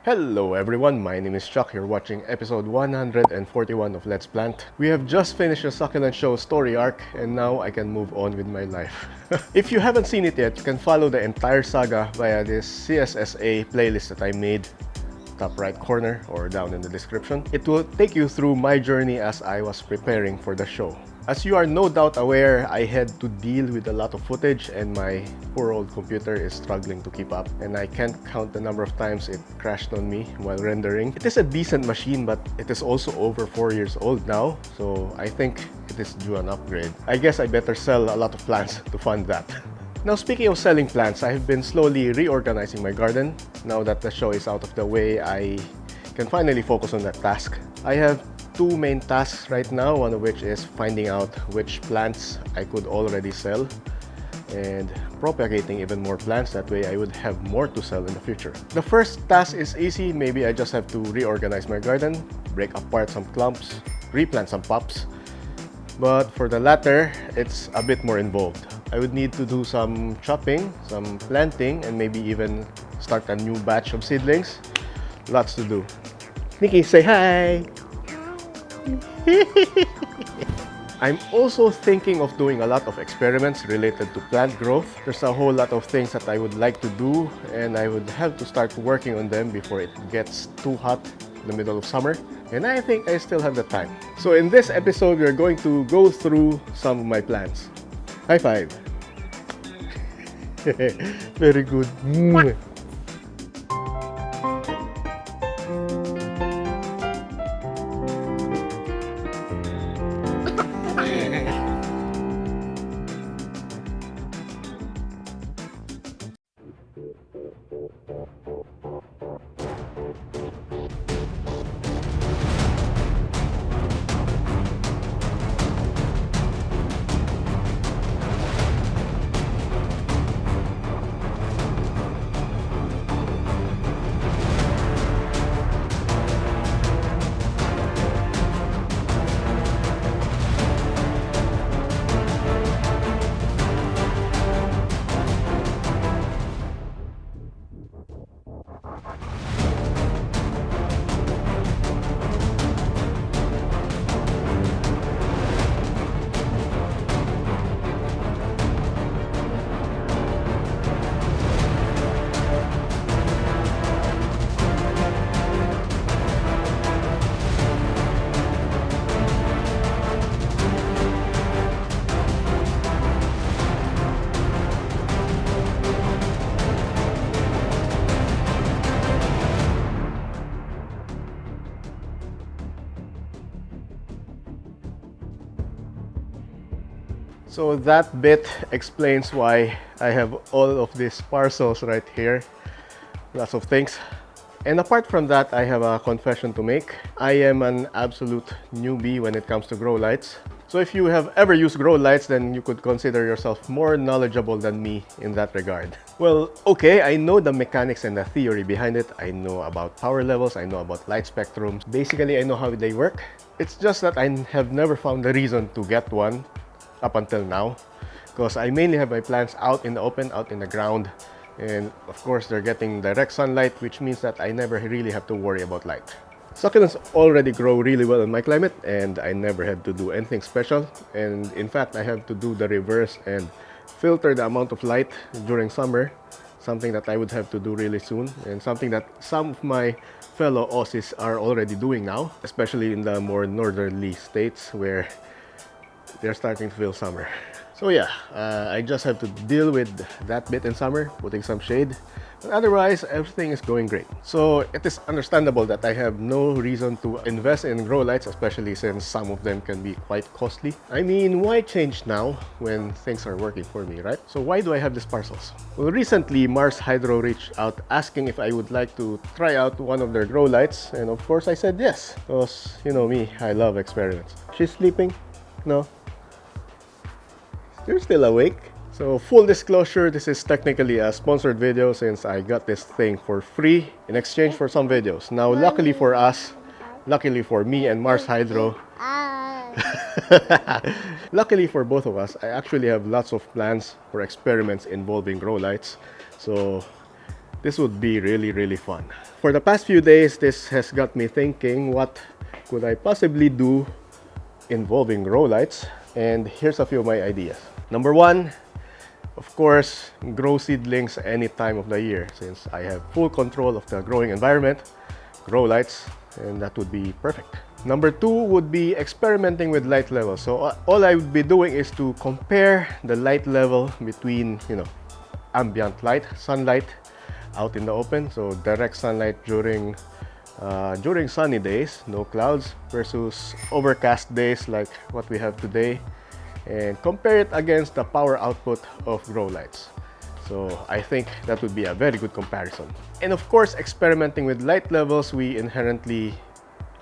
Hello everyone, my name is Chuck. You're watching episode 141 of Let's Plant. We have just finished a succulent show story arc and now I can move on with my life. If you haven't seen it yet, you can follow the entire saga via this CSSA playlist that I made, top right corner or down in the description. It will take you through my journey as I was preparing for the show. As you are no doubt aware, I had to deal with a lot of footage and my poor old computer is struggling to keep up, and I can't count the number of times it crashed on me while rendering. It is a decent machine, but it is also over 4 years old now, so I think it is due an upgrade. I guess I better sell a lot of plants to fund that. Now, speaking of selling plants, I have been slowly reorganizing my garden. Now that the show is out of the way, I can finally focus on that task. I have two main tasks right now, one of which is finding out which plants I could already sell and propagating even more plants. That way I would have more to sell in the future. The first task is easy. Maybe I just have to reorganize my garden, break apart some clumps, replant some pops. But for the latter, it's a bit more involved. I would need to do some chopping, some planting, and maybe even start a new batch of seedlings. Lots to do. Nikki, say hi! I'm also thinking of doing a lot of experiments related to plant growth. There's a whole lot of things that I would like to do, and I would have to start working on them before it gets too hot in the middle of summer. And I think I still have the time. So in this episode, we're going to go through some of my plants. High five! Very good. So that bit explains why I have all of these parcels right here. Lots of things. And apart from that, I have a confession to make. I am an absolute newbie when it comes to grow lights. So if you have ever used grow lights, then you could consider yourself more knowledgeable than me in that regard. Well, okay, I know the mechanics and the theory behind it. I know about power levels, I know about light spectrums. Basically, I know how they work. It's just that I have never found a reason to get one up until now, because I mainly have my plants out in the open, out in the ground, and of course they're getting direct sunlight, which means that I never really have to worry about light. Succulents already grow really well in my climate, and I never had to do anything special. And in fact, I have to do the reverse and filter the amount of light during summer, something that I would have to do really soon, and something that some of my fellow Aussies are already doing now, especially in the more northerly states where they're starting to feel summer. So yeah, I just have to deal with that bit in summer, putting some shade. But otherwise, everything is going great. So it is understandable that I have no reason to invest in grow lights, especially since some of them can be quite costly. I mean, why change now when things are working for me, right? So why do I have these parcels? Well, recently Mars Hydro reached out asking if I would like to try out one of their grow lights, and of course I said yes, because you know me, I love experiments. She's sleeping? No? You're still awake? So full disclosure, this is technically a sponsored video since I got this thing for free in exchange for some videos. Now luckily for us, luckily for me and Mars Hydro, luckily for both of us, I actually have lots of plans for experiments involving grow lights. So This would be really fun. For the past few days, this has got me thinking, what could I possibly do involving grow lights? And here's a few of my ideas. Number one, of course, grow seedlings any time of the year. Since I have full control of the growing environment, grow lights, and that would be perfect. Number two would be experimenting with light levels. So all I would be doing is to compare the light level between, ambient light, sunlight out in the open, so direct sunlight during sunny days, no clouds, versus overcast days like what we have today, and compare it against the power output of grow lights. So I think that would be a very good comparison. And of course, experimenting with light levels, we inherently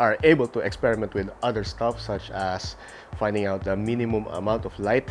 are able to experiment with other stuff, such as finding out the minimum amount of light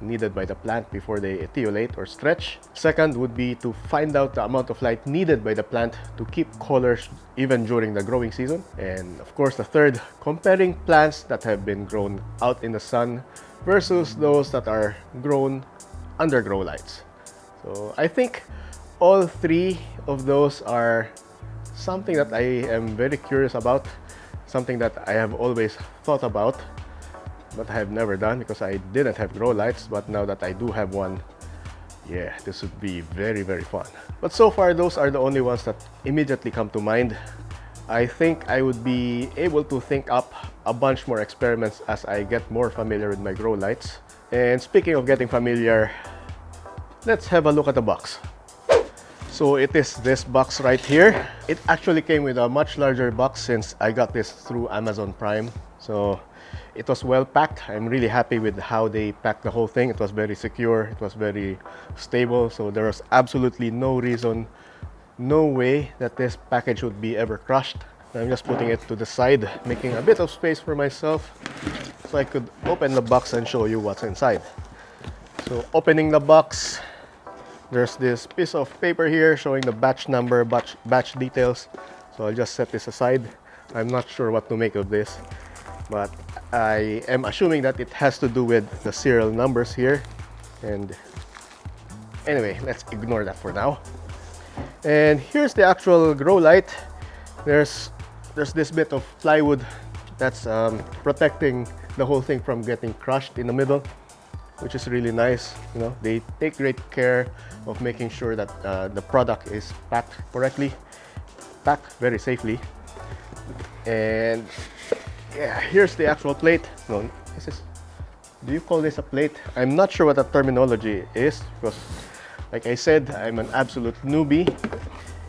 needed by the plant before they etiolate or stretch. Second would be to find out the amount of light needed by the plant to keep colors even during the growing season. And of course, the third, comparing plants that have been grown out in the sun versus those that are grown under grow lights. So I think all three of those are something that I am very curious about, something that I have always thought about, but I have never done because I didn't have grow lights. But now that I do have one, yeah, this would be very fun. But so far, those are the only ones that immediately come to mind. I think I would be able to think up a bunch more experiments as I get more familiar with my grow lights. And speaking of getting familiar, let's have a look at the box. So it is this box right here. It actually came with a much larger box since I got this through Amazon Prime. So it was well packed. I'm really happy with how they packed the whole thing. It was very secure, it was very stable, so there was absolutely no reason, no way that this package would be ever crushed. I'm just putting it to the side, making a bit of space for myself so I could open the box and show you what's inside. So opening the box, there's this piece of paper here showing the batch number, batch details. So I'll just set this aside. I'm not sure what to make of this, but I am assuming that it has to do with the serial numbers here. And anyway, let's ignore that for now. And here's the actual grow light. There's this bit of plywood that's protecting the whole thing from getting crushed in the middle, which is really nice. They take great care of making sure that the product is packed correctly, packed very safely. And yeah, here's the actual plate. No, do you call this a plate? I'm not sure what the terminology is because, like I said, I'm an absolute newbie.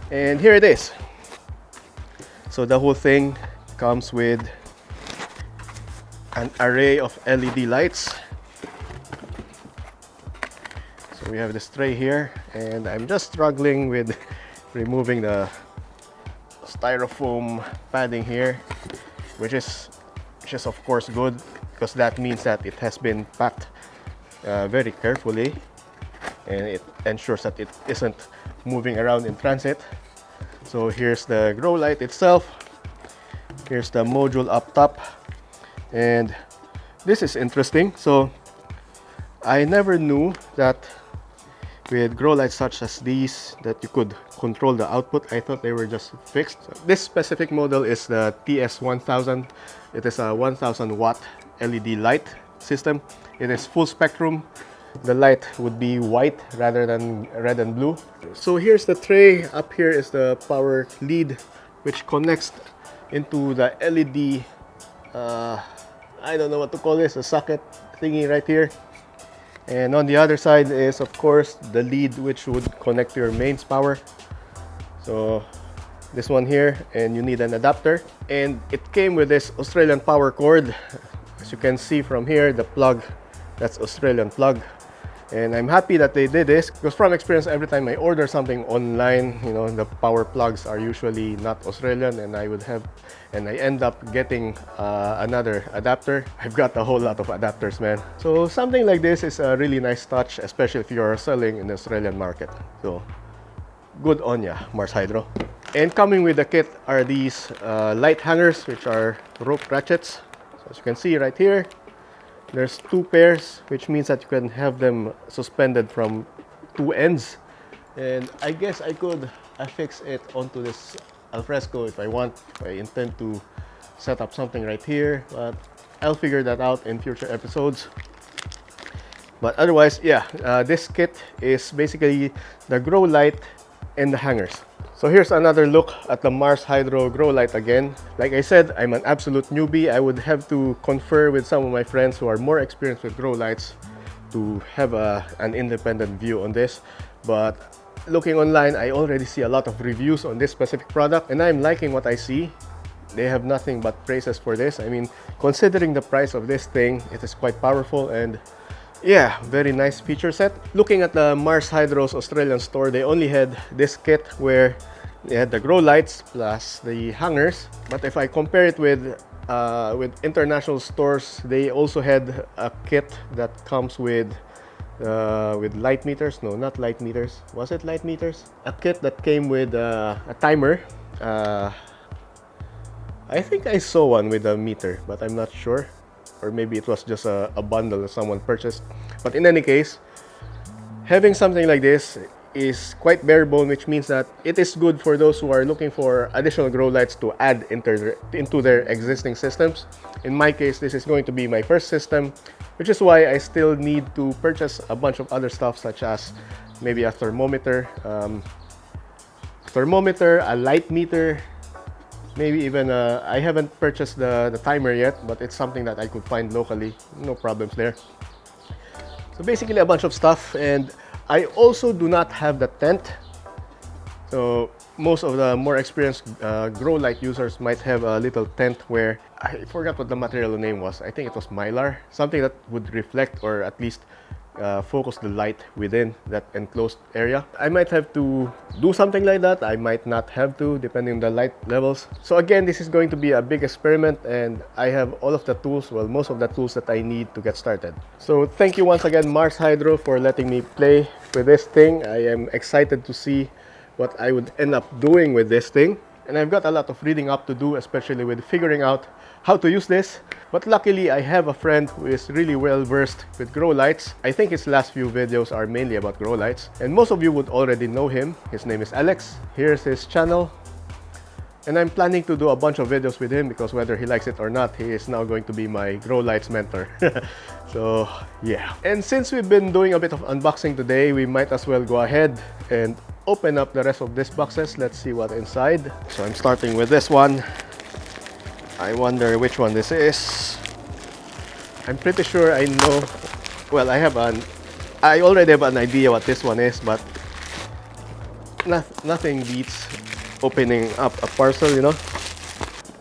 And here it is. So the whole thing comes with an array of LED lights. So we have this tray here, and I'm just struggling with removing the styrofoam padding here, which is of course good because that means that it has been packed very carefully, and it ensures that it isn't moving around in transit. So here's the grow light itself. Here's the module up top, and this is interesting. So I never knew that with grow lights such as these that you could control the output. I thought they were just fixed. This specific model is the TS1000. It is a 1000 watt LED light system. It is full spectrum. The light would be white rather than red and blue. So here's the tray. Up here is the power lead, which connects into the LED, I don't know what to call this, a socket thingy right here. And on the other side is, of course, the lead, which would connect to your mains power. So this one here, and you need an adapter. And it came with this Australian power cord. As you can see from here, the plug, that's Australian plug. And I'm happy that they did this because from experience, every time I order something online, the power plugs are usually not Australian, and I end up getting another adapter. I've got a whole lot of adapters, man. So something like this is a really nice touch, especially if you're selling in the Australian market. So good on ya, Mars Hydro. And coming with the kit are these light hangers, which are rope ratchets. So as you can see right here, there's two pairs, which means that you can have them suspended from two ends. And I guess I could affix it onto this alfresco if I want. If I intend to set up something right here, but I'll figure that out in future episodes. But otherwise, yeah, this kit is basically the grow light and the hangers. So here's another look at the Mars Hydro grow light again. Like I said, I'm an absolute newbie. I would have to confer with some of my friends who are more experienced with grow lights to have an independent view on this. But looking online, I already see a lot of reviews on this specific product, and I'm liking what I see. They have nothing but praises for this. I mean, considering the price of this thing, it is quite powerful, and yeah, very nice feature set. Looking at the Mars Hydro's Australian store, they only had this kit where they had the grow lights plus the hangers. But if I compare it with international stores, they also had a kit that comes with light meters. No, not light meters. Was it light meters? A kit that came with a timer. I think I saw one with a meter, but I'm not sure. Or maybe it was just a bundle that someone purchased. But in any case, having something like this is quite bare bone, which means that it is good for those who are looking for additional grow lights to add into their existing systems. In my case, this is going to be my first system, which is why I still need to purchase a bunch of other stuff, such as maybe a thermometer, a light meter, maybe even I haven't purchased the timer yet, but it's something that I could find locally. No problems there. So basically a bunch of stuff, and I also do not have the tent. So most of the more experienced grow light users might have a little tent where, I forgot what the material name was. I think it was mylar, something that would reflect or at least focus the light within that enclosed area. I might have to do something like that. I might not have to, depending on the light levels. So again, this is going to be a big experiment, and I have all of the tools, well, most of the tools that I need to get started. So thank you once again, Mars Hydro, for letting me play with this thing. I am excited to see what I would end up doing with this thing. And I've got a lot of reading up to do, especially with figuring out how to use this. But luckily, I have a friend who is really well versed with grow lights. I think his last few videos are mainly about grow lights, and most of you would already know him. His name is Alex. Here's his channel. And I'm planning to do a bunch of videos with him because whether he likes it or not, he is now going to be my grow lights mentor. So yeah. And since we've been doing a bit of unboxing today, we might as well go ahead and open up the rest of these boxes. Let's see what's inside. So I'm starting with this one. I wonder which one this is. I'm pretty sure I know. Well, I already have an idea what this one is, but nothing beats opening up a parcel, you know.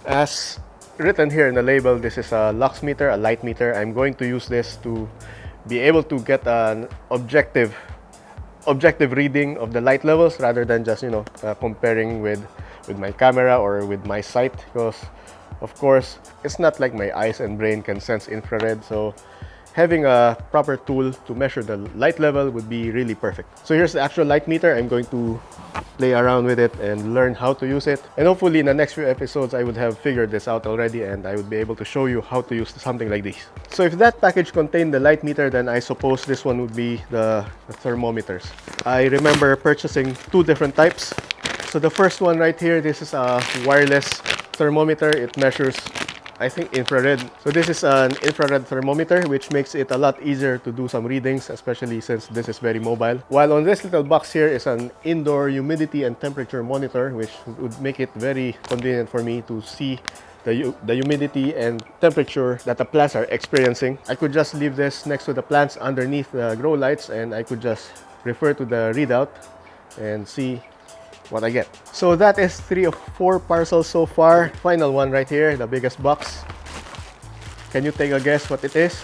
As written here in the label, this is a Lux Meter, a light meter. I'm going to use this to be able to get an objective reading of the light levels rather than just, you know, comparing with my camera or with my sight, because of course it's not like my eyes and brain can sense infrared. So having a proper tool to measure the light level would be really perfect. So here's the actual light meter. I'm going to play around with it and learn how to use it, and hopefully in the next few episodes I would have figured this out already, and I would be able to show you how to use something like this. So if that package contained the light meter, then I suppose this one would be the thermometers. I remember purchasing two different types. So the first one right here, this is a wireless thermometer. It measures, I think, infrared. So this is an infrared thermometer, which makes it a lot easier to do some readings, especially since this is very mobile. While on this little box here is an indoor humidity and temperature monitor, which would make it very convenient for me to see the humidity and temperature that the plants are experiencing. I could just leave this next to the plants underneath the grow lights, and I could just refer to the readout and see what I get. So that is 3 of 4 parcels so far. Final one right here, the biggest box. Can you take a guess what it is?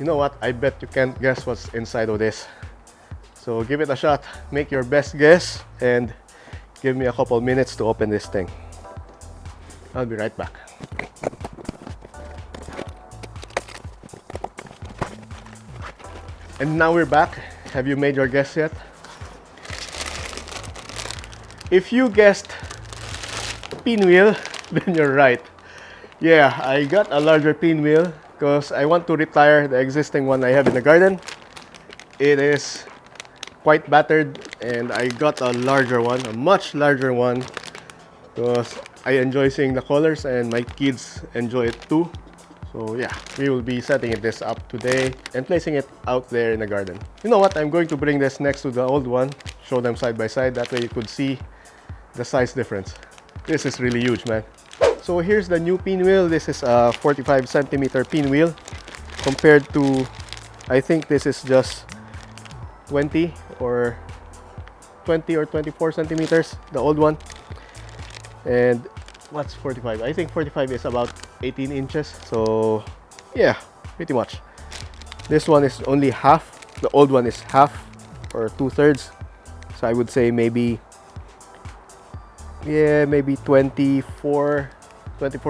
You know what? I bet you can't guess what's inside of this. So give it a shot. Make your best guess and give me a couple minutes to open this thing. I'll be right back. And now we're back. Have you made your guess yet? If you guessed pinwheel, then you're right. Yeah, I got a larger pinwheel because I want to retire the existing one I have in the garden. It is quite battered and I got a larger one, a much larger one, because I enjoy seeing the colors and my kids enjoy it too. So yeah, we will be setting this up today and placing it out there in the garden. You know what? I'm going to bring this next to the old one, show them side by side. That way you could see the size difference. This is really huge, man. So here's the new pinwheel. This is a 45 centimeter pinwheel compared to, I think this is just 20 or 24 centimeters, the old one. And what's 45? I think 45 is about 18 inches. So yeah, pretty much. This one is only half. The old one is half or 2/3. So I would say maybe, yeah, maybe 24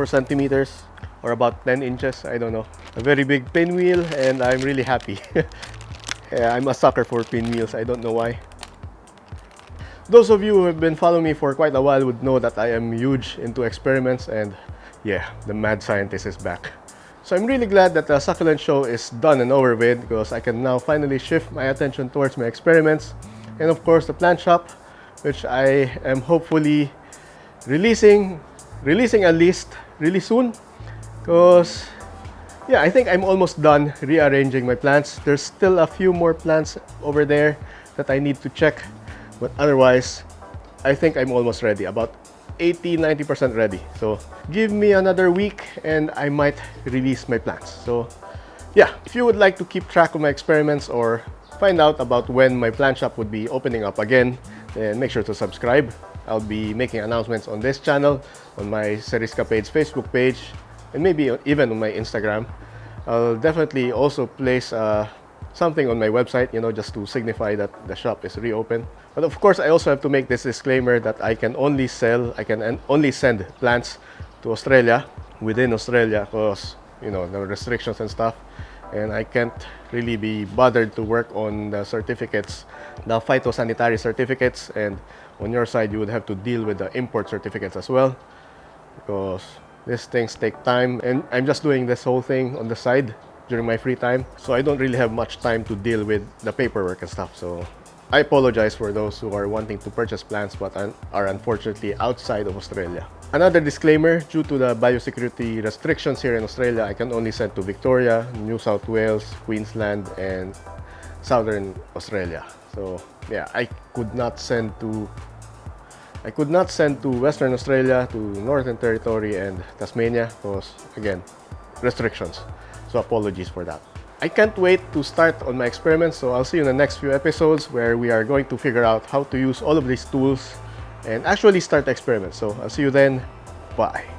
centimeters or about 10 inches. I don't know. A very big pinwheel, and I'm really happy. Yeah, I'm a sucker for pinwheels. I don't know why. Those of you who have been following me for quite a while would know that I am huge into experiments, and yeah, the mad scientist is back. So I'm really glad that the succulent show is done and over with, because I can now finally shift my attention towards my experiments and of course the plant shop, which I am hopefully releasing at least really soon, because yeah, I think I'm almost done rearranging my plants. There's still a few more plants over there that I need to check. But otherwise, I think I'm almost ready, about 80-90% ready. So give me another week and I might release my plants. So yeah, if you would like to keep track of my experiments or find out about when my plant shop would be opening up again, then make sure to subscribe. I'll be making announcements on this channel, on my Cerriscapades Facebook page, and maybe even on my Instagram. I'll definitely also place something on my website, you know, just to signify that the shop is reopened. But of course, I also have to make this disclaimer that I can only only send plants to Australia, within Australia, because, you know, the restrictions and stuff. And I can't really be bothered to work on the certificates, the phytosanitary certificates. And on your side, you would have to deal with the import certificates as well, because these things take time. And I'm just doing this whole thing on the side during my free time, so I don't really have much time to deal with the paperwork and stuff. So I apologize for those who are wanting to purchase plants but are unfortunately outside of Australia. Another disclaimer, due to the biosecurity restrictions here in Australia, I can only send to Victoria, New South Wales, Queensland, and Southern Australia. So yeah, I could not send to Western Australia, to Northern Territory and Tasmania, because again, restrictions. So apologies for that. I can't wait to start on my experiments, so I'll see you in the next few episodes where we are going to figure out how to use all of these tools and actually start experiments. So I'll see you then. Bye.